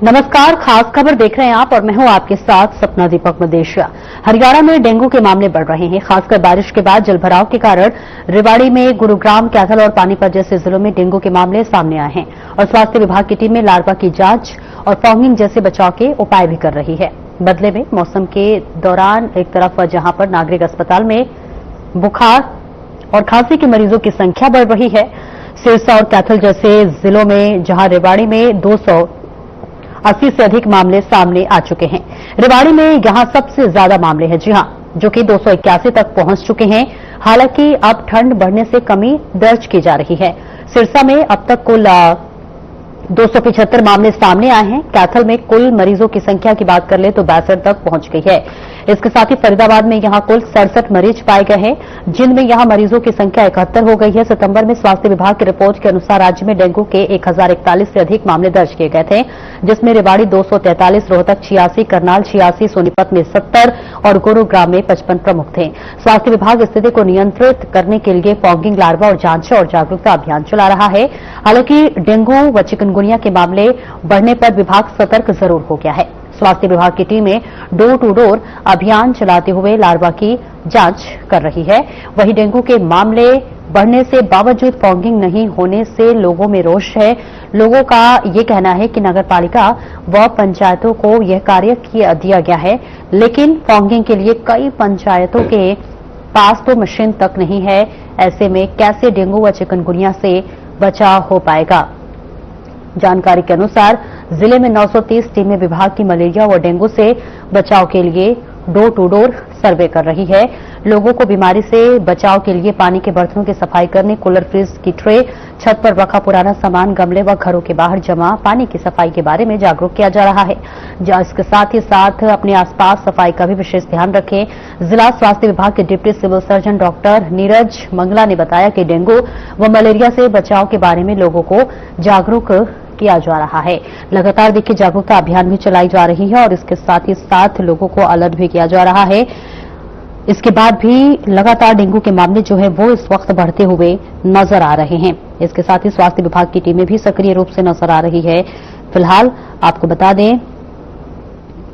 नमस्कार, खास खबर देख रहे हैं आप और मैं हूं आपके साथ सपना दीपक मदेशिया। हरियाणा में डेंगू के मामले बढ़ रहे हैं। खासकर बारिश के बाद जलभराव के कारण रेवाड़ी में, गुरुग्राम, कैथल और पानीपत जैसे जिलों में डेंगू के मामले सामने आए हैं और स्वास्थ्य विभाग की टीम में लार्वा की जांच और फॉगिंग जैसे बचाव के उपाय भी कर रही है। बदले में मौसम के दौरान एक तरफ जहां पर नागरिक अस्पताल में बुखार और खांसी के मरीजों की संख्या बढ़ रही है, सिरसा और कैथल जैसे जिलों में जहां रेवाड़ी में 280 से अधिक मामले सामने आ चुके हैं। रेवाड़ी में यहां सबसे ज्यादा मामले हैं, जी हां, जो कि 281 तक पहुंच चुके हैं। हालांकि अब ठंड बढ़ने से कमी दर्ज की जा रही है। सिरसा में अब तक कुल 275 मामले सामने आए हैं। कैथल में कुल मरीजों की संख्या की बात कर ले तो 62 तक पहुंच गई है। इसके साथ ही फरीदाबाद में यहां कुल 67 मरीज पाए गए हैं, जिनमें यहां मरीजों की संख्या 71 हो गई है। सितंबर में स्वास्थ्य विभाग की रिपोर्ट के अनुसार राज्य में डेंगू के 1041 से अधिक मामले दर्ज किए गए थे, जिसमें रेवाड़ी 243, रोहतक 86, करनाल 86, सोनीपत में 70 और गुरुग्राम में 55 प्रमुख थे। स्वास्थ्य विभाग स्थिति को नियंत्रित करने के लिए फॉगिंग, लार्वा और जांच और जागरूकता अभियान चला रहा है। हालांकि डेंगू व चिकनगुनिया के मामले बढ़ने पर विभाग सतर्क जरूर हो गया है। स्वास्थ्य विभाग की टीमें डोर टू डोर अभियान चलाते हुए लार्वा की जांच कर रही है। वहीं डेंगू के मामले बढ़ने से बावजूद फॉगिंग नहीं होने से लोगों में रोष है। लोगों का ये कहना है कि नगरपालिका व पंचायतों को यह कार्य दिया गया है, लेकिन फॉगिंग के लिए कई पंचायतों के पास तो मशीन तक नहीं है। ऐसे में कैसे डेंगू व चिकनगुनिया से बचाव हो पाएगा? जानकारी के अनुसार जिले में 930 टीमें विभाग की मलेरिया व डेंगू से बचाव के लिए डोर टू डोर सर्वे कर रही है। लोगों को बीमारी से बचाव के लिए पानी के बर्तनों की सफाई करने, कूलर, फ्रिज की ट्रे, छत पर रखा पुराना सामान, गमले व घरों के बाहर जमा पानी की सफाई के बारे में जागरूक किया जा रहा है। इसके साथ ही साथ अपने आसपास सफाई का भी विशेष ध्यान रखें। जिला स्वास्थ्य विभाग के deputy civil surgeon doctor Neeraj Mangla ने बताया कि डेंगू व मलेरिया से बचाव के बारे में लोगों को जागरूक किया जा रहा है। लगातार देखिए जागरूकता अभियान भी चलाई जा रही है और इसके साथ ही साथ लोगों को अलर्ट भी किया जा रहा है। इसके बाद भी लगातार डेंगू के मामले जो है वो इस वक्त बढ़ते हुए नजर आ रहे हैं। इसके साथ ही स्वास्थ्य विभाग की टीमें भी सक्रिय रूप से नजर आ रही है। फिलहाल आपको बता दें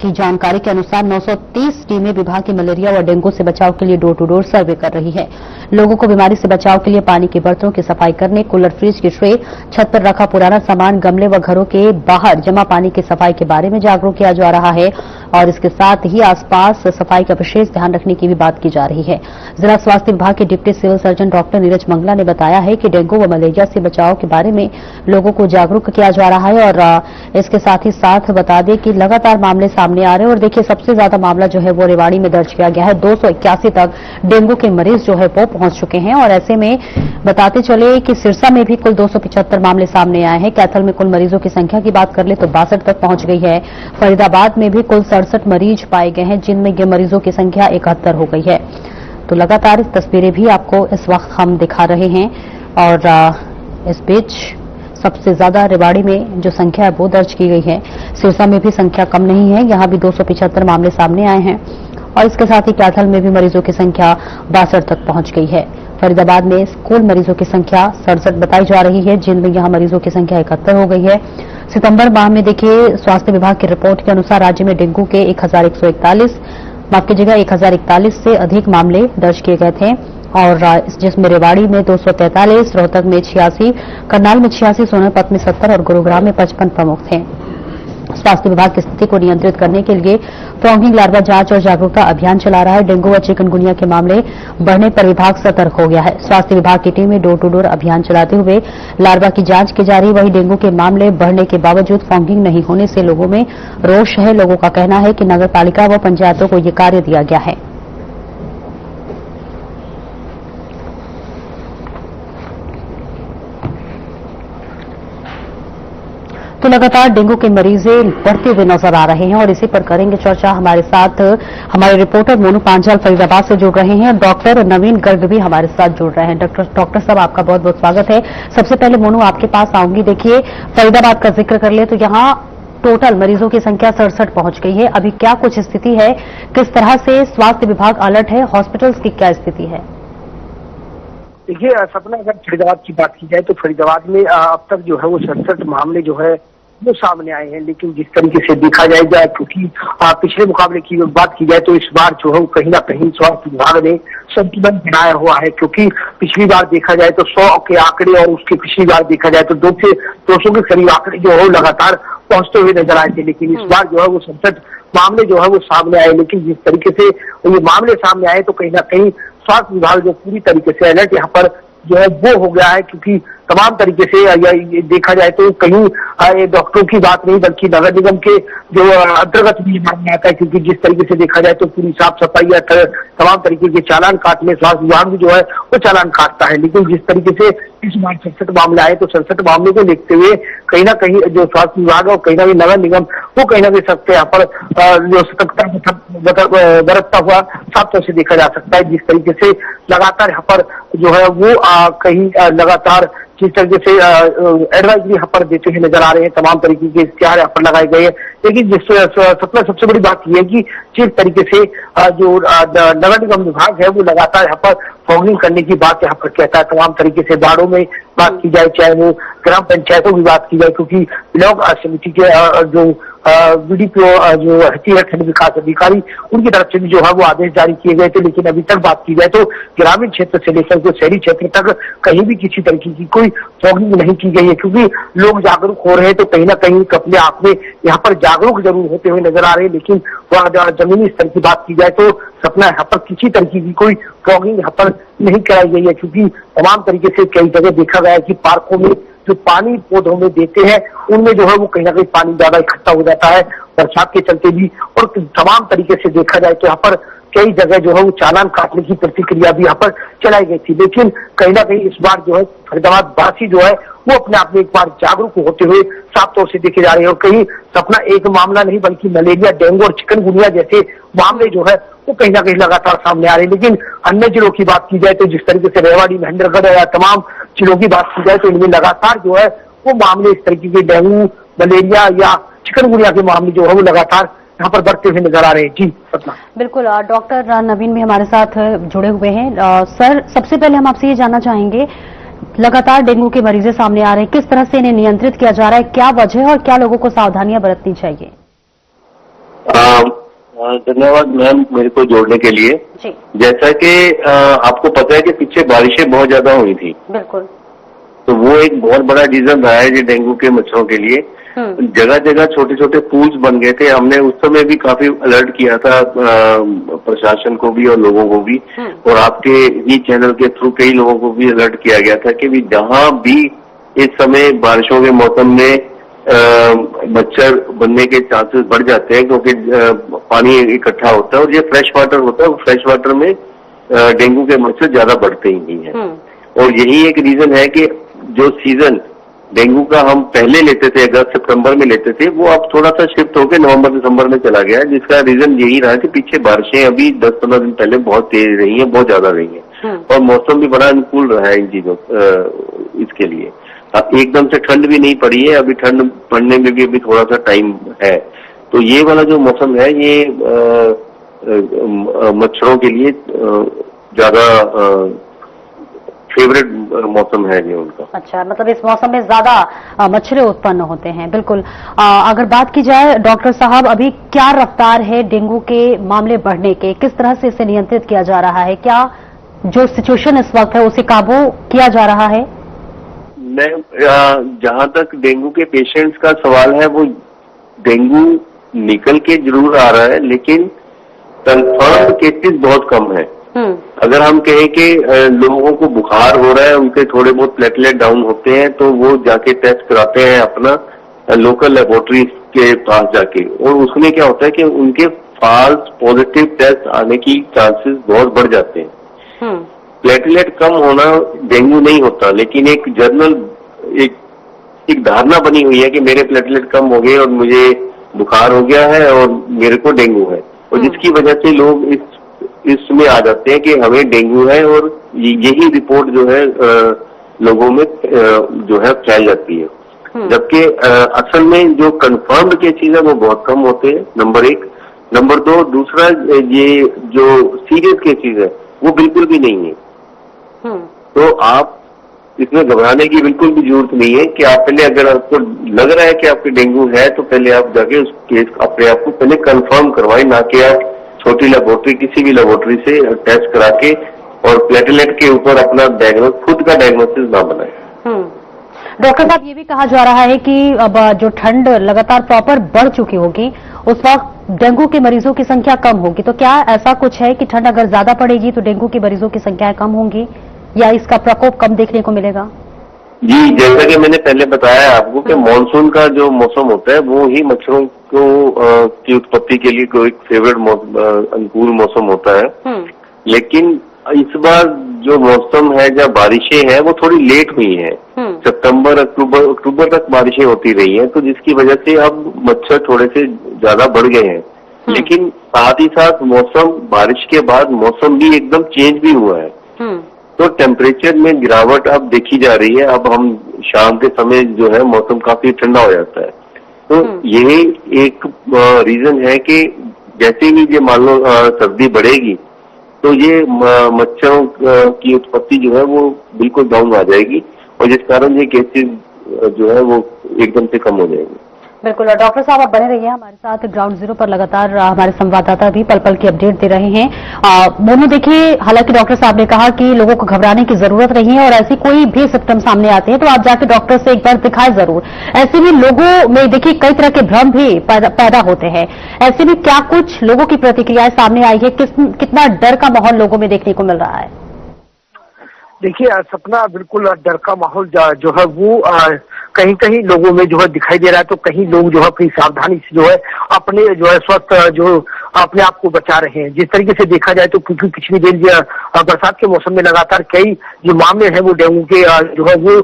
की जानकारी के अनुसार 930 टीमें विभाग की मलेरिया व डेंगू से बचाव के लिए डोर टू डोर सर्वे कर रही है। लोगों को बीमारी से बचाव के लिए पानी के बर्तनों की सफाई करने, कूलर, फ्रिज की ट्रे, छत पर रखा पुराना सामान, गमले व घरों के बाहर जमा पानी की सफाई के बारे में जागरूक किया जा रहा है और इसके साथ ही आसपास सफाई का विशेष ध्यान रखने की भी बात की जा रही है। जिला स्वास्थ्य विभाग के deputy civil surgeon doctor Neeraj Mangla ने बताया है कि डेंगू व मलेरिया से बचाव के बारे में लोगों को जागरूक किया जा रहा है और इसके साथ ही साथ बता दें कि लगातार मामले सामने आ रहे हैं और देखिए सबसे ज्यादा मामला जो है वो रेवाड़ी में दर्ज किया गया है। 281 तक डेंगू के मरीज जो है वो पहुंच चुके हैं और ऐसे में बताते चले कि सिरसा में भी कुल 275 मामले सामने आए हैं। कैथल में कुल मरीजों की संख्या की बात कर ले तो 62 तक पहुंच गई है। फरीदाबाद में भी कुल 67 मरीज पाए गए हैं, जिनमें ये मरीजों की संख्या 71 हो गई है। तो लगातार तस्वीरें भी आपको इस वक्त हम दिखा रहे हैं और इस बीच सबसे ज्यादा रेवाड़ी में जो संख्या है वो दर्ज की गई है। सिरसा में भी संख्या कम नहीं है, यहां भी 275 मामले सामने आए हैं और इसके साथ ही कैथल में भी मरीजों की संख्या 62 तक पहुंच गई है। फरीदाबाद में कुल मरीजों की संख्या 67 बताई जा रही है, जिनमें यहां मरीजों की संख्या 71 हो गई है। सितंबर माह में देखिए स्वास्थ्य विभाग की रिपोर्ट के अनुसार राज्य में डेंगू के 1041 से अधिक मामले दर्ज किए गए थे और जिसमें रेवाड़ी में 243, रोहतक में 86, करनाल में 86, सोनीपत में 70 और गुरुग्राम में 55 प्रमुख थे। स्वास्थ्य विभाग की स्थिति को नियंत्रित करने के लिए फॉगिंग, लार्वा जांच और जागरूकता अभियान चला रहा है। डेंगू व चिकनगुनिया के मामले बढ़ने पर विभाग सतर्क हो गया है। स्वास्थ्य विभाग की टीमें डोर टू डोर अभियान चलाते हुए लार्वा की जांच की जा रही। वहीं डेंगू के मामले बढ़ने के बावजूद फॉगिंग नहीं होने से लोगों में रोष है। लोगों का कहना है कि नगरपालिका व पंचायतों को यह कार्य दिया गया है। तो लगातार डेंगू के मरीजें बढ़ते हुए नजर आ रहे हैं और इसी पर करेंगे चर्चा। हमारे साथ हमारे रिपोर्टर मोनू पांचाल फरीदाबाद से जुड़ रहे हैं, डॉक्टर नवीन गर्ग भी हमारे साथ जुड़ रहे हैं। डॉक्टर साहब आपका बहुत बहुत स्वागत है। सबसे पहले मोनू आपके पास आऊंगी। देखिए फरीदाबाद का जिक्र कर ले तो यहाँ टोटल मरीजों की संख्या 67 पहुंच गई है। अभी क्या कुछ स्थिति है, किस तरह से स्वास्थ्य विभाग अलर्ट है, हॉस्पिटल्स की क्या स्थिति है? देखिए सपना, अगर फरीदाबाद की बात की जाए तो फरीदाबाद में अब तक जो है वो 67 मामले जो है वो सामने आए हैं। लेकिन जिस तरीके से देखा जाएगा, क्योंकि पिछले मुकाबले की बात की जाए तो इस बार जो है वो कहीं ना कहीं स्वास्थ्य विभाग ने संतुलन बनाया हुआ है, क्योंकि पिछली बार देखा जाए तो 100 के आंकड़े और उसके पिछली बार देखा जाए तो 200 के करीब आंकड़े जो है लगातार पहुंचते हुए नजर आए थे। लेकिन इस बार जो है वो 67 मामले जो है वो सामने आए। लेकिन जिस तरीके से ये मामले सामने आए तो कहीं ना कहीं स्वास्थ्य विभाग जो पूरी तरीके से अलर्ट यहाँ पर जो है वो हो गया है, क्योंकि तमाम तरीके से ये देखा जाए तो कहीं डॉक्टरों की बात नहीं बल्कि नगर निगम के जो अंतर्गत भी मामला आता है, क्योंकि जिस तरीके से देखा जाए तो पूरी साफ सफाई या तमाम तरीके के चालान काटने स्वास्थ्य विभाग भी जो है वो चालान काटता है। लेकिन जिस तरीके से इस बार 67 मामले आए तो 67 मामले को देखते हुए कहीं ना कहीं जो स्वास्थ्य विभाग है और कहीं ना कहीं नगर निगम वो कहीं ना कहीं सकते यहाँ पर जो सतर्कता बरतता हुआ साफ तौर से देखा जा सकता है। जिस तरीके से लगातार यहाँ पर जो है वो कहीं लगातार जिस तरीके से एडवाइजरी यहाँ पर देते हुए नजर आ रहे हैं, तमाम तरीके के इख्तियार यहाँ पर लगाए गए हैं। लेकिन सबसे बड़ी बात यह है कि जिस तरीके से जो नगर निगम विभाग है वो लगातार यहाँ पर फॉगिंग करने की बात यहाँ पर कहता है। तमाम तरीके से वार्डों में बात की जाए, चाहे वो ग्राम पंचायतों की बात की जाए, क्योंकि ब्लॉक समिति के जो बीडीपीओ जो रहती है खंड विकास अधिकारी, उनकी तरफ से भी जो है वो आदेश जारी किए गए थे। लेकिन अभी तक बात की जाए तो ग्रामीण क्षेत्र से लेकर के शहरी क्षेत्र तक कहीं भी किसी तरीके की कोई फॉगिंग नहीं की गई है, क्योंकि लोग जागरूक हो रहे हैं। तो कहीं ना कहीं अपने आप में यहाँ पर जागरूक जरूर होते हुए नजर आ रहे हैं। लेकिन जमीनी स्तर की बात की जाए तो सपना यहाँ पर किसी तरीके की कोई फॉगिंग यहाँ पर नहीं कराई गई है, क्योंकि तमाम तरीके से कई जगह देखा गया है कि पार्कों में जो पानी पौधों में देते हैं उनमें जो है वो कहीं ना कहीं पानी ज्यादा इकट्ठा हो जाता है बरसात के चलते भी। और तमाम तरीके से देखा जाए तो यहाँ पर कई जगह जो है वो चालान काटने की प्रतिक्रिया भी यहाँ पर चलाई गई थी। लेकिन कहीं ना कहीं इस बार जो है फरीदाबाद वासी जो है वो अपने आप में एक बार जागरूक होते हुए साफ तौर से देखे जा रहे हैं। और कहीं सपना एक मामला नहीं बल्कि मलेरिया, डेंगू और चिकनगुनिया जैसे मामले जो है वो कहीं ना कहीं लगातार सामने आ रहे हैं। लेकिन अन्य जिलों की बात की जाए तो जिस तरीके से रेवाड़ी, महेंद्रगढ़ या तमाम जिलों की बात की जाए तो इनमें लगातार जो है वो मामले इस तरीके के डेंगू, मलेरिया या चिकनगुनिया के मामले जो है वो लगातार यहाँ पर बढ़ते हुए नजर आ रहे हैं। जी सपना। बिल्कुल, डॉक्टर नवीन भी हमारे साथ जुड़े हुए हैं। सर, सबसे पहले हम आपसे ये जानना चाहेंगे, लगातार डेंगू के मरीजें सामने आ रहे हैं, किस तरह से इन्हें नियंत्रित किया जा रहा है, क्या वजह है और क्या लोगों को सावधानियां बरतनी चाहिए? धन्यवाद मैम मेरे को जोड़ने के लिए। जैसा कि आपको पता है कि पीछे बारिशें बहुत ज्यादा हुई थी। बिल्कुल। तो वो एक बहुत बड़ा रीजन रहा है डेंगू के मच्छरों के लिए। जगह जगह छोटे छोटे पूल्स बन गए थे। हमने उस समय भी काफी अलर्ट किया था प्रशासन को भी और लोगों को भी, और आपके ही चैनल के थ्रू कई लोगों को भी अलर्ट किया गया था कि भी जहां भी इस समय बारिशों के मौसम में मच्छर बनने के चांसेस बढ़ जाते हैं, क्योंकि पानी इकट्ठा होता है और ये फ्रेश वाटर होता है। फ्रेश वाटर में डेंगू के मच्छर ज्यादा बढ़ते ही नहीं है। और यही एक रीजन है कि जो सीजन डेंगू का हम पहले लेते थे, अगस्त सितंबर में लेते थे, वो अब थोड़ा सा शिफ्ट होकर नवंबर दिसंबर में चला गया है, जिसका रीजन यही रहा कि पीछे बारिशें अभी 10-15 दिन पहले बहुत तेज रही हैं, बहुत ज्यादा रही हैं, और मौसम भी बड़ा अनुकूल रहा है इन चीजों इसके लिए। अब एकदम से ठंड भी नहीं पड़ी है, अभी ठंड पड़ने में भी अभी थोड़ा सा टाइम है। तो ये वाला जो मौसम है ये मच्छरों के लिए ज्यादा फेवरेट मौसम है ये उनका। अच्छा, मतलब इस मौसम में ज्यादा मच्छरें उत्पन्न होते हैं। बिल्कुल। अगर बात की जाए डॉक्टर साहब, अभी क्या रफ्तार है डेंगू के मामले बढ़ने के, किस तरह से इसे नियंत्रित किया जा रहा है, क्या जो सिचुएशन इस वक्त है उसे काबू किया जा रहा है? मैं जहां तक डेंगू के पेशेंट्स का सवाल है, वो डेंगू निकल के जरूर आ रहा है, लेकिन कंफर्म केसेस बहुत कम है। अगर हम कहें कि लोगों को बुखार हो रहा है, उनके थोड़े बहुत प्लेटलेट डाउन होते हैं, तो वो जाके टेस्ट कराते हैं अपना लोकल लेबोरेटरी के पास जाके, और उसमें क्या होता है कि उनके फॉल्स पॉजिटिव टेस्ट आने की चांसेस बहुत बढ़ जाते हैं। प्लेटलेट कम होना डेंगू नहीं होता, लेकिन एक जनरल एक धारणा बनी हुई है कि मेरे प्लेटलेट कम हो गए और मुझे बुखार हो गया है और मेरे को डेंगू है, और जिसकी वजह से लोग इसमें आ जाते हैं कि हमें डेंगू है, और यही रिपोर्ट जो है लोगों में जो है फैल जाती है। जबकि असल में जो कंफर्म्ड केसेस है वो बहुत कम होते हैं, नंबर 1। नंबर 2, दूसरा ये जो सीरियस केसेस है वो बिल्कुल भी नहीं है। तो आप इसमें घबराने की बिल्कुल भी जरूरत नहीं है कि आप पहले, अगर आपको लग रहा है कि आपके डेंगू है तो पहले आप जाके उस केस अपने आप को पहले कंफर्म करवाएं, ना कि आप छोटी लेबोरेटरी, किसी भी लेबोरेटरी से टेस्ट करा के और प्लेटलेट के ऊपर अपना खुद का डायग्नोसिस ना बनाए। डॉक्टर साहब, ये भी कहा जा रहा है कि अब जो ठंड लगातार प्रॉपर बढ़ चुकी होगी उस वक्त डेंगू के मरीजों की संख्या कम होगी, तो क्या ऐसा कुछ है कि ठंड अगर ज्यादा पड़ेगी तो डेंगू के मरीजों की संख्या कम होंगी या इसका प्रकोप कम देखने को मिलेगा? जी, जैसा कि मैंने पहले बताया आपको कि मानसून का जो मौसम होता है वो ही मच्छरों को की उत्पत्ति के लिए कोई फेवरेट अनुकूल मौसम होता है। लेकिन इस बार जो मौसम है, जब बारिशें हैं वो थोड़ी लेट हुई हैं। सितंबर अक्टूबर तक बारिशें होती रही हैं, तो जिसकी वजह से अब मच्छर थोड़े से ज्यादा बढ़ गए हैं। लेकिन साथ ही साथ मौसम, बारिश के बाद मौसम भी एकदम चेंज भी हुआ है, तो टेम्परेचर में गिरावट अब देखी जा रही है। अब हम शाम के समय जो है मौसम काफी ठंडा हो जाता है, तो यही एक रीजन है कि जैसे ही ये मान लो सर्दी बढ़ेगी तो ये मच्छरों की उत्पत्ति जो है वो बिल्कुल डाउन आ जाएगी और जिस कारण ये केसेस जो है वो एकदम से कम हो जाएंगे। बिल्कुल। और डॉक्टर साहब, आप बने रहिए हमारे साथ। ग्राउंड जीरो पर लगातार हमारे संवाददाता भी पल पल की अपडेट दे रहे हैं। मोनू, देखिए, हालांकि डॉक्टर साहब ने कहा कि लोगों को घबराने की जरूरत नहीं है और ऐसी कोई भी सिम्टम सामने आते हैं तो आप जाके डॉक्टर से एक बार दिखाएं जरूर। ऐसे में लोगों में देखिए कई तरह के भ्रम भी पैदा होते हैं। ऐसे में क्या कुछ लोगों की प्रतिक्रियाएं सामने आई है, कितना डर का माहौल लोगों में देखने को मिल रहा है? देखिए सपना, बिल्कुल डर का माहौल जो है वो कहीं कहीं लोगों में जो है दिखाई दे रहा है, तो कहीं लोग जो है अपनी सावधानी से जो है अपने जो है स्वस्थ जो अपने आप को बचा रहे हैं। जिस तरीके से देखा जाए तो क्योंकि पिछले दिन बरसात के मौसम में लगातार कई जो मामले हैं वो डेंगू के जो है वो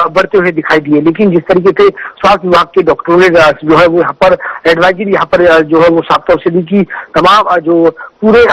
बढ़ते हुए दिखाई दिए, लेकिन जिस तरीके से स्वास्थ्य विभाग के डॉक्टरों ने जो है वो यहाँ पर एडवाइजरी यहाँ पर जो है वो साफ तौर से दी कि तमाम जो पूरे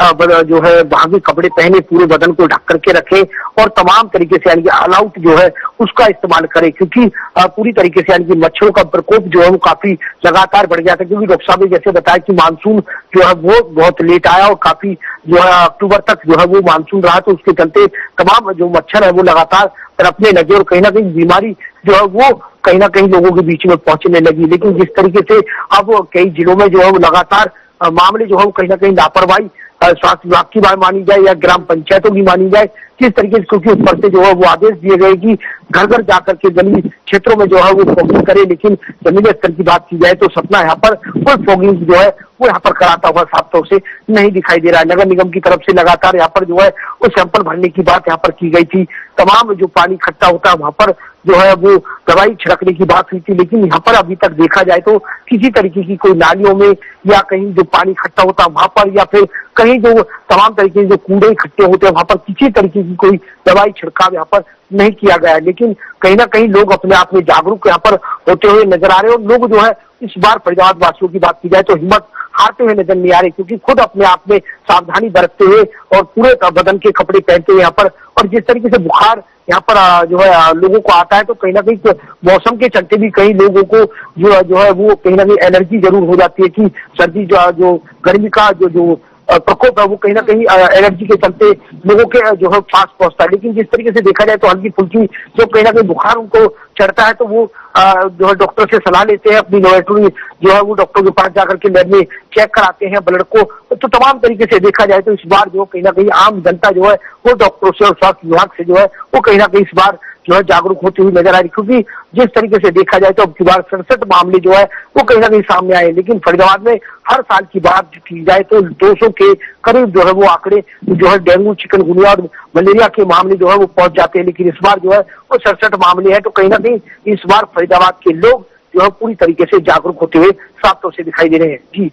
जो है भागी कपड़े पहने, पूरे बदन को ढक करके रखें और तमाम तरीके से यानी कि ऑल आउट जो है उसका इस्तेमाल करें, क्योंकि पूरी तरीके से यानी कि मच्छरों का प्रकोप जो है वो काफी लगातार बढ़ गया था। क्योंकि डॉक्टर साहब ने जैसे बताया कि मानसून जो है वो बहुत लेट आया और काफी जो है अक्टूबर तक जो है वो मानसून रहा, तो उसके चलते तमाम जो मच्छर है वो लगातार तड़पने लगे और कहीं ना कहीं बीमारी जो है वो कहीं ना कहीं लोगों के बीच में पहुंचने लगी। लेकिन जिस तरीके से अब कई जिलों में जो है वो लगातार मामले जो है वो कहीं ना कहीं लापरवाही स्वास्थ्य विभाग की बात मानी जाए या ग्राम पंचायतों की मानी जाए, किस तरीके से, क्योंकि ऊपर से जो है वो आदेश दिए गए कि घर घर जाकर के जमीनी क्षेत्रों में जो है वो फॉगिंग करे, लेकिन जमीनी स्तर की बात की जाए तो सपना यहाँ पर कोई फॉगिंग जो है वो यहाँ पर कराता हुआ साफ तौर से नहीं दिखाई दे रहा है। नगर निगम की तरफ से लगातार यहाँ पर जो है वो सैंपल भरने की बात यहाँ पर की गई थी, तमाम जो पानी इकट्ठा होता है वहां पर जो है वो दवाई छिड़कने की बात हुई थी, लेकिन यहाँ पर अभी तक देखा जाए तो किसी तरीके की कोई नालियों में या कहीं जो पानी इकट्ठा होता है वहां पर या फिर कहीं जो तमाम तरीके के जो कूड़े इकट्ठे होते हैं वहां पर किसी तरीके की कोई दवाई छिड़काव यहाँ पर नहीं किया गया है। लेकिन कहीं ना कहीं लोग अपने आप में जागरूक यहाँ पर होते हुए नजर आ रहे हैं और लोग जो है इस बार फरीदाबाद वासियों की बात की जाए तो हिम्मत हारते हुए नजर नहीं आ रहे, क्योंकि खुद अपने आप में सावधानी बरतते हुए और पूरे बदन के कपड़े पहनते हुए यहाँ पर, और जिस तरीके से बुखार यहाँ पर जो है लोगों को आता है तो कहीं ना कहीं मौसम के चलते भी कई लोगों को जो है वो कहीं ना कहीं एलर्जी जरूर हो जाती है कि सर्दी जो गर्मी का जो प्रकोप है वो कहीं ना कहीं एलर्जी के चलते लोगों के जो है पास पहुंचता है। लेकिन जिस तरीके से देखा जाए तो हल्की फुल्की जो कहीं ना कहीं बुखार उनको चढ़ता है तो वो जो है डॉक्टर से सलाह लेते हैं, अपनी लेबोरेटरी जो है वो डॉक्टर के पास जाकर के लैब में चेक कराते हैं ब्लड को। तो तमाम तरीके से देखा जाए तो इस बार जो कहीं ना कहीं आम जनता जो है वो डॉक्टरों से और स्वास्थ्य विभाग से जो है वो कहीं ना कहीं इस बार जो है जागरूक होती हुई नजर आ रही, क्योंकि जिस तरीके से देखा जाए तो अब की बार 67 मामले जो है वो कहीं ना कहीं सामने आए। लेकिन फरीदाबाद में हर साल की बात की जाए तो 200 के करीब जो है वो आंकड़े जो है डेंगू, चिकनगुनिया और मलेरिया के मामले जो है वो पहुंच जाते हैं, लेकिन इस बार जो है वो 67 मामले हैं। तो कहीं ना कहीं इस बार फरीदाबाद के लोग जो है पूरी तरीके से जागरूक होते हुए साफ तौर से दिखाई दे रहे हैं। जी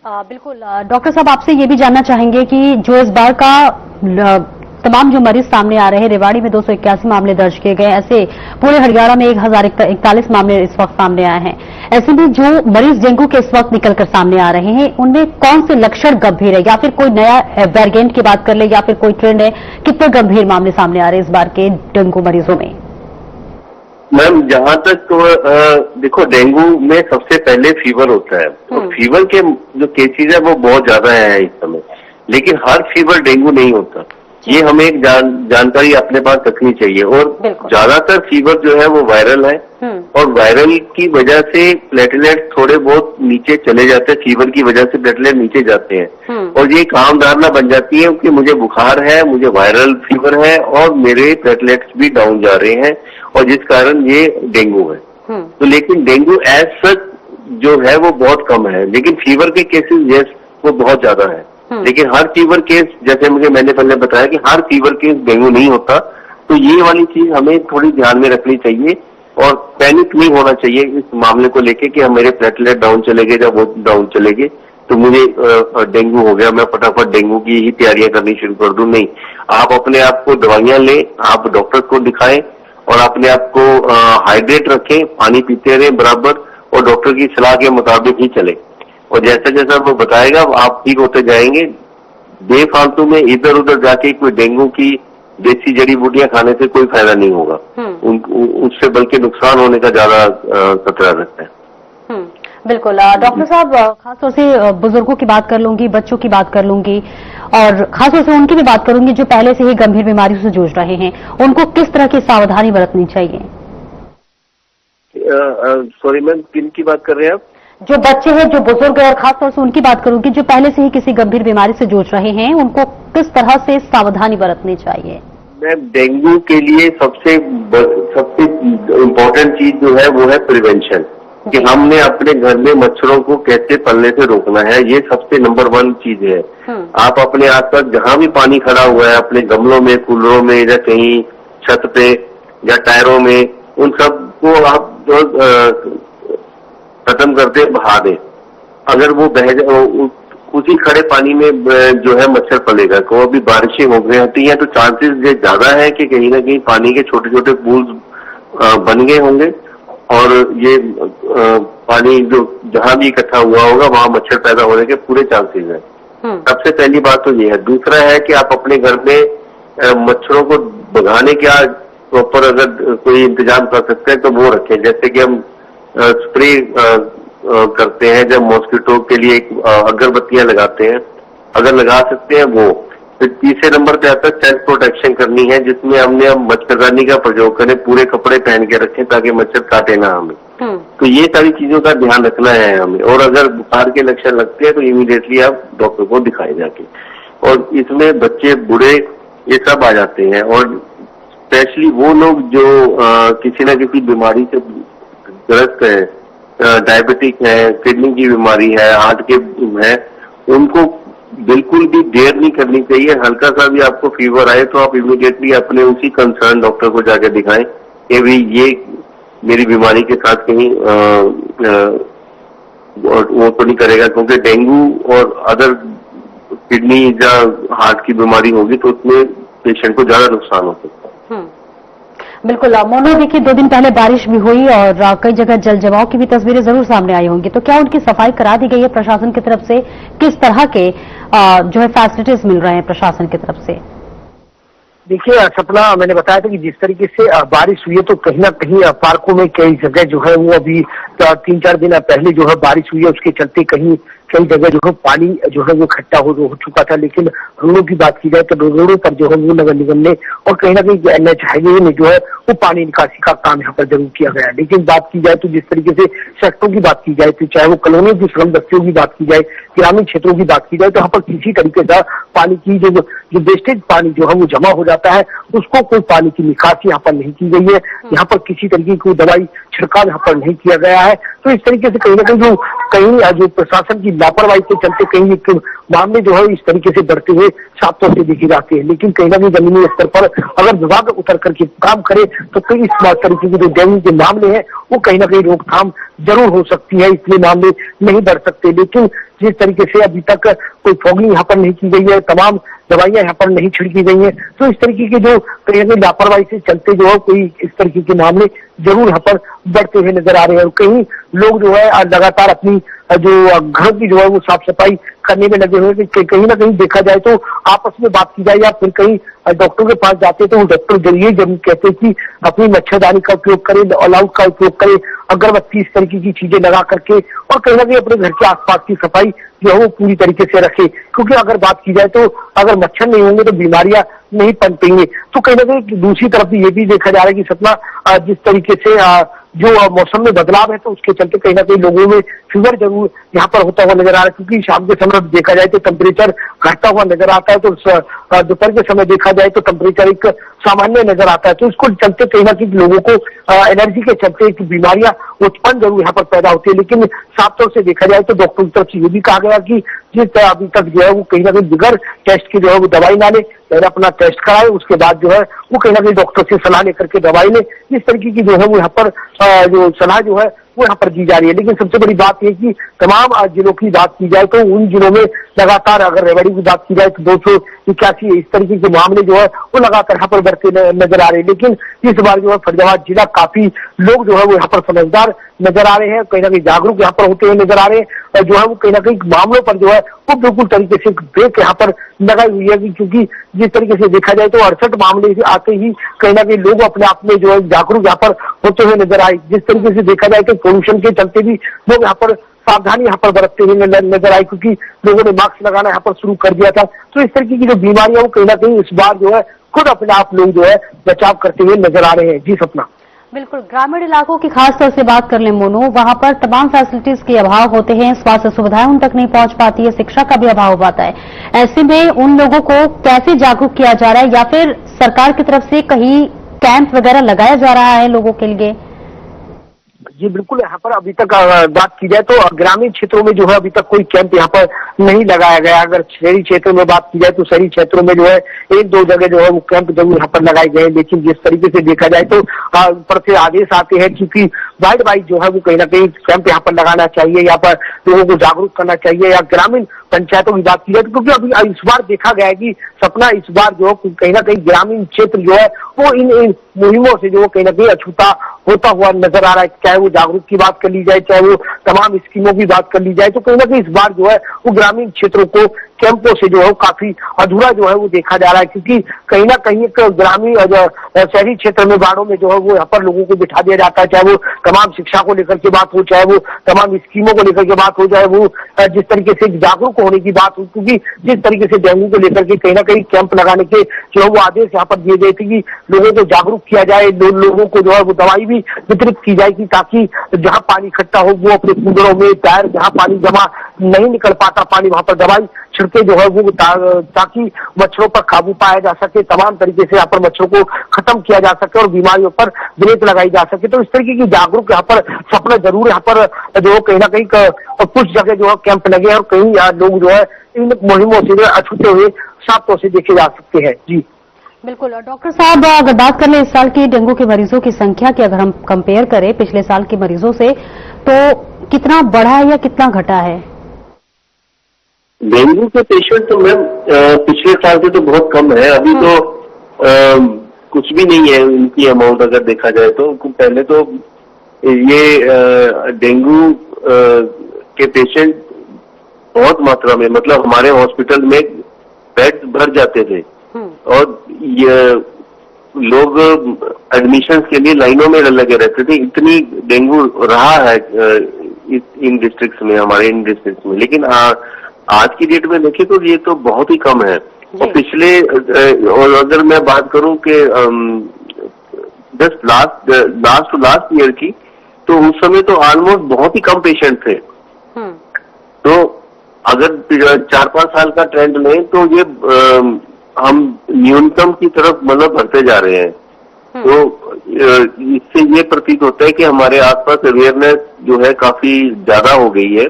बिल्कुल। डॉक्टर साहब, आपसे ये भी जानना चाहेंगे कि जो इस बार का तमाम जो मरीज सामने आ रहे हैं, रेवाड़ी में 281 मामले दर्ज किए गए, ऐसे पूरे हरियाणा में 1041 मामले इस वक्त सामने आए हैं। ऐसे में जो मरीज डेंगू के इस वक्त निकलकर सामने आ रहे हैं उनमें कौन से लक्षण गंभीर है, या फिर कोई नया वेरिएंट की बात कर ले या फिर कोई ट्रेंड है, कितने गंभीर मामले सामने आ रहे हैं इस बार के डेंगू मरीजों में? मैम, जहाँ तक देखो, डेंगू में सबसे पहले फीवर होता है और फीवर के जो केसेज है वो बहुत ज्यादा है इस समय, लेकिन हर फीवर डेंगू नहीं होता। ये हमें एक जानकारी अपने पास रखनी चाहिए। और ज्यादातर फीवर जो है वो वायरल है, और वायरल की वजह से प्लेटलेट थोड़े बहुत नीचे चले जाते हैं, फीवर की वजह से प्लेटलेट नीचे जाते हैं, और ये एक आम धारणा बन जाती है कि मुझे बुखार है, मुझे वायरल फीवर है और मेरे प्लेटलेट्स भी डाउन जा रहे हैं, और जिस कारण ये डेंगू है। तो लेकिन डेंगू एज सच जो है वो बहुत कम है, लेकिन फीवर के केसेस यस वो बहुत ज्यादा है। लेकिन हर फीवर केस, जैसे मैंने पहले बताया कि हर फीवर केस डेंगू नहीं होता, तो ये वाली चीज हमें थोड़ी ध्यान में रखनी चाहिए और पैनिक नहीं होना चाहिए इस मामले को लेके कि मेरे प्लेटलेट डाउन चले गए या वो डाउन चले गए तो मुझे डेंगू हो गया, मैं फटाफट डेंगू की ही तैयारियां करनी शुरू कर दूं। नहीं, आप अपने आप को दवाइयां लें, आप डॉक्टर को दिखाएं और अपने आप को हाइड्रेट रखें, पानी पीते रहें बराबर, और डॉक्टर की सलाह के मुताबिक ही चले, और जैसा जैसा वो बताएगा आप ठीक होते जाएंगे। बेफालतू में इधर उधर जाके कोई डेंगू की देसी जड़ी बूटियां खाने से कोई फायदा नहीं होगा, उससे बल्कि नुकसान होने का ज्यादा खतरा रहता है। बिल्कुल डॉक्टर साहब, खासतौर से बुजुर्गों की बात कर लूंगी, बच्चों की बात कर लूंगी, और खासतौर से उनकी भी बात करूंगी जो पहले से ही गंभीर बीमारियों से जूझ रहे हैं, उनको किस तरह की सावधानी बरतनी चाहिए? सॉरी मैम, किन की बात कर रहे हैं आप? जो बच्चे हैं, जो बुजुर्ग है, और खासतौर से उनकी बात करूंगी जो पहले से ही किसी गंभीर बीमारी से जूझ रहे हैं, उनको किस तरह से सावधानी बरतनी चाहिए? मैम, डेंगू के लिए सबसे इम्पोर्टेंट चीज जो है वो है प्रिवेंशन, कि हमने अपने घर में मच्छरों को कैसे पलने से रोकना है, ये सबसे नंबर 1 चीज है। आप अपने आसपास जहां भी पानी खड़ा हुआ है, अपने गमलों में, कूलरों में, या कहीं छत पे या टायरों में, उन सब को आप खत्म करते बहा दें। अगर वो उसी खड़े पानी में जो है मच्छर पलेगा, को अभी बारिशें हो गई होती हैं तो चांसेस ये ज्यादा है कि कहीं ना कहीं पानी के छोटे छोटे पूल्स बन गए होंगे, और ये पानी जो जहां भी इकट्ठा हुआ होगा वहां मच्छर पैदा होने के पूरे चांसेस हैं। सबसे पहली बात तो ये है। दूसरा है कि आप अपने घर में मच्छरों को भगाने का प्रॉपर अगर कोई इंतजाम कर सकते हैं तो वो रखें, जैसे कि हम स्प्रे करते हैं जब मॉस्किटो के लिए अगरबत्तियां लगाते हैं, अगर लगा सकते हैं वो। फिर तीसरे नंबर पे आता है सेल्फ प्रोटेक्शन करनी है, जिसमें हमने अब मच्छरदानी का प्रयोग करें, पूरे कपड़े पहन के रखें ताकि मच्छर काटे ना हमें। तो ये सारी चीजों का ध्यान रखना है हमें। और अगर बुखार के लक्षण लगते हैं तो इमीडिएटली आप डॉक्टर को दिखाए जाके। और इसमें बच्चे बूढ़े ये सब आ जाते हैं, और स्पेशली वो लोग जो किसी न किसी बीमारी से ग्रस्त है, डायबिटिक है, किडनी की बीमारी है, हार्ट के है, उनको बिल्कुल भी देर नहीं करनी चाहिए। हल्का सा भी आपको फीवर आए तो आप इमीडिएटली अपने उसी कंसर्न डॉक्टर को जाकर दिखाएं कि भाई ये मेरी बीमारी के साथ कहीं वो तो नहीं करेगा, क्योंकि डेंगू और अदर किडनी या हार्ट की बीमारी होगी तो उसमें पेशेंट को ज्यादा नुकसान हो सकता है। बिल्कुल मोनो, देखिए 2 दिन पहले बारिश भी हुई और कई जगह जल जमाव की भी तस्वीरें जरूर सामने आई होंगी, तो क्या उनकी सफाई करा दी गई है प्रशासन की तरफ से? किस तरह के जो है फैसिलिटीज मिल रहे हैं प्रशासन की तरफ से? देखिए सपना, मैंने बताया था कि जिस तरीके से बारिश हुई है तो कहीं ना कहीं पार्कों में कई जगह जो है वो अभी 3-4 दिन पहले जो है बारिश हुई है, उसके चलते कई जगह जो है पानी जो है वो इकट्ठा हो चुका था। लेकिन रोडों की बात की जाए तो रोडों पर जो है वो नगर निगम ने और कहीं ना कहीं एनएच हाईवे में जो है वो पानी निकासी का काम यहाँ पर जरूर किया गया। लेकिन बात की जाए तो जिस तरीके से सड़कों की बात की जाए, तो चाहे वो कॉलोनियों की श्रम बस्तियों की बात की जाए, ग्रामीण क्षेत्रों की बात की जाए, तो यहाँ पर किसी तरीके का पानी की जो वेस्टेज पानी जो है वो जमा हो जाता है, उसको कोई पानी की निकासी यहाँ पर नहीं की गई है। यहाँ पर किसी तरीके की कोई दवाई छिड़काव यहाँ पर नहीं किया गया है। तो इस तरीके से कहीं ना कहीं जो प्रशासन की लापरवाही के चलते कहीं एक मामले जो है इस तरीके से बढ़ते हुए साफ तौर से देखे जाते हैं। लेकिन कहीं ना कहीं जमीनी स्तर पर अगर विभाग उतर करके काम करे तो कई इस तरीके के जो डेंगू के मामले हैं वो कहीं ना कहीं रोकथाम जरूर हो सकती है, इसलिए मामले नहीं बढ़ सकते। लेकिन जिस तरीके से अभी तक कोई फॉगिंग यहाँ पर नहीं की गई है, तमाम दवाइयां यहाँ पर नहीं छिड़की गई हैं, तो इस तरीके के जो कहीं ना कहीं लापरवाही से चलते जो है कोई इस तरीके के मामले जरूर यहाँ पर बढ़ते हुए नजर आ रहे हैं। और कहीं लोग जो है लगातार अपनी जो घर की जो है वो साफ सफाई करने में लगे हुए हैं। कहीं ना कहीं देखा जाए तो आपस में बात की जाए या फिर कहीं डॉक्टर के पास जाते तो वो डॉक्टर जरूर कहते हैं कि अपनी मच्छरदानी का उपयोग करें, ऑल आउट का उपयोग करें, अगरबत्ती इस तरीके की चीजें लगा करके, और कहीं ना कहीं अपने घर के आसपास की सफाई जो है वो पूरी तरीके से रखे। क्योंकि अगर बात की जाए तो अगर मच्छर नहीं होंगे तो बीमारियां नहीं पनपेंगे। तो कहीं ना कहीं दूसरी तरफ ये भी देखा जा रहा है कि सपना जिस तरीके से जो मौसम में बदलाव है तो उसके चलते कहीं ना कहीं लोगों में फीवर जरूर यहाँ पर होता हुआ नजर आ रहा है, क्योंकि शाम के समय देखा जाए तो टेम्परेचर घटता हुआ नजर आता है, तो दोपहर के समय देखा जाए तो टेम्परेचर एक सामान्य नजर आता है। तो इसको चलते कहीं ना कहीं लोगों को एलर्जी के चलते बीमारियां उत्पन्न जरूर यहाँ पर पैदा होती है। लेकिन साफ तौर से देखा जाए तो डॉक्टर की तरफ से ये भी कहा गया कि जिस अभी तक जो है वो कहीं ना कहीं बगैर टेस्ट के जो है वो दवाई ना ले, पहले अपना टेस्ट कराए, उसके बाद जो है वो कहीं ना कहीं डॉक्टर से सलाह लेकर के दवाई ले। इस तरीके की जो है वो यहाँ पर जो सलाह जो है वो यहाँ पर दी जा रही है। लेकिन सबसे बड़ी बात यह कि तमाम जिलों की बात की जाए तो उन जिलों में लगातार, अगर रेवाड़ी की बात की जाए तो 281 इस तरीके के मामले जो है वो लगातार यहाँ पर बढ़ते नजर आ रहे हैं। लेकिन इस बार जो है फरीदाबाद जिला काफी लोग जो है वो यहाँ पर समझदार नजर आ रहे हैं, कहीं ना कहीं जागरूक यहाँ पर होते हुए नजर आ रहे हैं, और जो है वो कहीं ना कहीं मामलों पर जो है वो बिल्कुल तरीके से ब्रेक यहाँ पर लगाई हुई है। क्योंकि जिस तरीके से देखा जाए तो 68 मामले आते ही कहीं ना कहीं लोग अपने आप में जो है जागरूक यहाँ पर होते हुए नजर आए। जिस तरीके से देखा जाए तो पोल्यूशन के चलते भी लोग यहाँ पर सावधानी यहाँ पर बरतते हुए नजर आई, क्योंकि लोगों ने मास्क लगाना यहाँ पर शुरू कर दिया था। तो इस तरीके की जो बीमारियां वो कहीं ना कहीं इस बार जो है खुद अपने आप लोग जो है बचाव करते हुए नजर आ रहे हैं। जी सपना। बिल्कुल, ग्रामीण इलाकों की खास तौर से बात कर लें मोनू, वहां पर तमाम फैसिलिटीज के अभाव होते हैं, स्वास्थ्य सुविधाएं उन तक नहीं पहुंच पाती है, शिक्षा का भी अभाव पाता है। ऐसे में उन लोगों को कैसे जागरूक किया जा रहा है, या फिर सरकार की तरफ से कहीं कैंप वगैरह लगाया जा रहा है लोगों के लिए? जी बिल्कुल, यहाँ पर अभी तक बात की जाए तो ग्रामीण क्षेत्रों में जो है अभी तक कोई कैंप यहाँ पर नहीं लगाया गया। अगर शहरी क्षेत्रों में बात की जाए तो शहरी क्षेत्रों में जो है 1-2 जगह जो है वो कैंप जरूर यहाँ पर लगाए गए। लेकिन जिस तरीके से देखा जाए तो ऊपर से आदेश आते हैं क्योंकि वाइड वाइड जो है वो कहीं ना कहीं कैंप यहाँ पर लगाना चाहिए, यहाँ पर लोगों को जागरूक करना चाहिए, या ग्रामीण पंचायतों की बात की जाए तो क्योंकि अभी इस बार देखा गया है कि सपना इस बार जो कहीं ना कहीं ग्रामीण क्षेत्र जो है वो इन मुहिमों से जो कहीं ना कहीं अछूता होता हुआ नजर आ रहा है। चाहे वो जागरूक की बात कर ली जाए, चाहे वो तमाम स्कीमों की बात कर ली जाए, तो कहीं ना कहीं इस बार जो है वो ग्रामीण क्षेत्रों को कैंपों से जो है काफी अधूरा जो है वो देखा जा रहा है। क्योंकि कहीं ना कहीं एक ग्रामीण शहरी क्षेत्र में वार्डों में जो है वो यहाँ पर लोगों को बिठा दिया जाता है, चाहे वो तमाम शिक्षा को लेकर के बात हो, चाहे वो तमाम स्कीमों को लेकर के बात हो, चाहे वो जिस तरीके से जागरूक होने की बात हो। क्योंकि जिस तरीके से डेंगू को लेकर के कहीं ना कहीं कैंप लगाने के जो है वो आदेश यहाँ पर दिए गए थे कि लोगों को जागरूक किया जाए, लोगों को जो है वो दवाई भी वितरित की जाएगी, ताकि जहाँ पानी इकट्ठा हो वो अपने कूलरों में, टायर जहाँ पानी जमा नहीं निकल पाता पानी, वहां पर दवाई छिड़के जो है वो ताकि मच्छरों पर काबू पाया जा सके, तमाम तरीके से यहाँ पर मच्छरों को खत्म किया जा सके और बीमारियों पर ब्रेक लगाई जा सके। तो इस तरीके की जागरूक यहाँ पर सपना जरूर यहाँ पर जो कहीं ना कहीं कुछ जगह जो है कैंप लगे हैं और कहीं लोग जो है इन मुहिमों से अछूते हुए साफ तौर से देखे जा सकते हैं। जी बिल्कुल। डॉक्टर साहब, अगर बात कर ले इस साल की डेंगू के मरीजों की संख्या की, अगर हम कंपेयर करें पिछले साल के मरीजों से, तो कितना बढ़ा है या कितना घटा है? डेंगू के पेशेंट तो मैम पिछले साल से तो बहुत कम है। अभी तो कुछ भी नहीं है इनकी अमाउंट अगर देखा जाए तो। पहले तो ये डेंगू के पेशेंट बहुत मात्रा में, मतलब हमारे हॉस्पिटल में बेड भर जाते थे और ये लोग एडमिशन के लिए लाइनों में लगे रहते थे। इतनी डेंगू रहा है इन डिस्ट्रिक्ट्स में, हमारे इन डिस्ट्रिक्ट्स में। लेकिन आज की डेट में देखें तो ये तो बहुत ही कम है। और पिछले, और अगर मैं बात करूं कि जस्ट लास्ट ईयर की, तो उस समय तो ऑलमोस्ट बहुत ही कम पेशेंट थे। तो अगर 4-5 साल का ट्रेंड लें तो ये हम न्यूनतम की तरफ मतलब बढ़ते जा रहे हैं। तो इससे ये प्रतीत होता है कि हमारे आसपास अवेयरनेस जो है काफी ज्यादा हो गई है,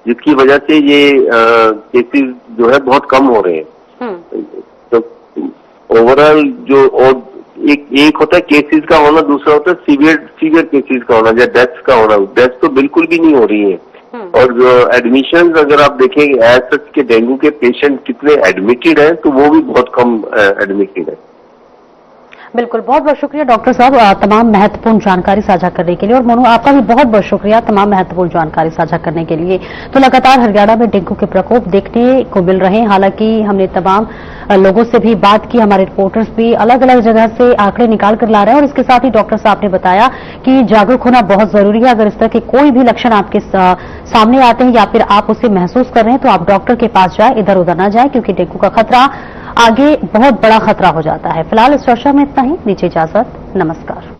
जिसकी वजह से ये केसेस जो है बहुत कम हो रहे हैं। तो ओवरऑल जो, और एक होता है केसेस का होना, दूसरा होता है सीवियर केसेस का होना, या डेथ्स का होना। डेथ्स तो बिल्कुल भी नहीं हो रही है। और जो एडमिशन अगर आप देखेंगे एज सच के डेंगू के पेशेंट कितने एडमिटेड हैं, तो वो भी बहुत कम एडमिटेड है। बिल्कुल, बहुत बहुत शुक्रिया डॉक्टर साहब तमाम महत्वपूर्ण जानकारी साझा करने के लिए। और मोनू, आपका भी बहुत बहुत शुक्रिया तमाम महत्वपूर्ण जानकारी साझा करने के लिए। तो लगातार हरियाणा में डेंगू के प्रकोप देखने को मिल रहे हैं। हालांकि हमने तमाम लोगों से भी बात की, हमारे रिपोर्टर्स भी अलग अलग जगह से आंकड़े निकाल कर ला रहे हैं। और इसके साथ ही डॉक्टर साहब ने बताया कि जागरूक होना बहुत जरूरी है। अगर इस तरह के कोई भी लक्षण आपके सामने आते हैं या फिर आप उसे महसूस कर रहे हैं तो आप डॉक्टर के पास जाए, इधर उधर ना जाए, क्योंकि डेंगू का खतरा आगे बहुत बड़ा खतरा हो जाता है। फिलहाल इस चर्चा में इतना ही। दीजिए इजाजत। नमस्कार।